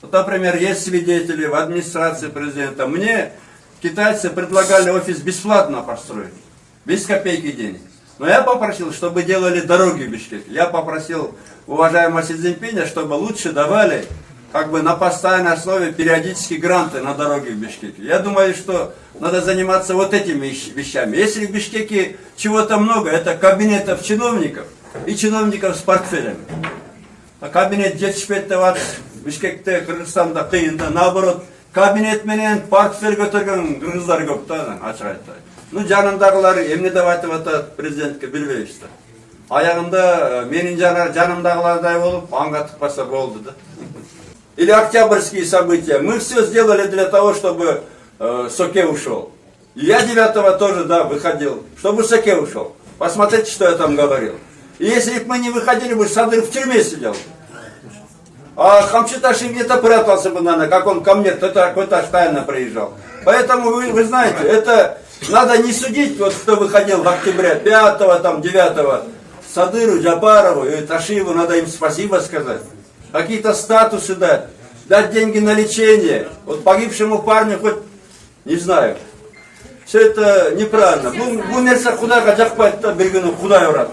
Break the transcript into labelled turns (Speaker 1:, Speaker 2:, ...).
Speaker 1: Вот, например, есть свидетели в администрации президента. Мне китайцы предлагали офис бесплатно построить, без копейки денег. Но я попросил, чтобы делали дороги в Бишкеке. Я попросил уважаемого Си Цзиньпиня, чтобы лучше давали как бы на постоянной основе периодически гранты на дороги в Бишкеке. Я думаю, что надо заниматься вот этими вещами. Если в Бишкеке чего-то много, это кабинетов чиновников и чиновников с портфелями. А кабинет жетишпетте var, Бишкекте, Кыргызстанда кыйында, наоборот, кабинет менен портфель көтөргөн кыргыздар көп да, ачык айтпай. Ну, жанымдагылар эмне деп айтып атат президентке билбейбиз да. Аягында менин жанымдагылардай болуп, аңга тыкпаса болду да. Или октябрьские события. Мы все сделали для того, чтобы Соке ушел. Я 9-го тоже, да, выходил, чтобы Соке ушел. Посмотрите, что я там говорил. И если бы мы не выходили, бы Садыров в тюрьме сидел. А Хамчаташин где-то прятался бы, наверное, как он ко мне какой-то тайно приезжал. Поэтому вы знаете, это надо не судить, вот кто выходил в октябре 5-го, там, 9-го. Садыру, Джапарову и Ташиеву надо им спасибо сказать. Какие-то статусы дать деньги на лечение. Вот погибшему парню хоть, не знаю. Все это неправильно. Bu nersa Xudoga jaqpaydi da, bir kuni Xudoy uradi.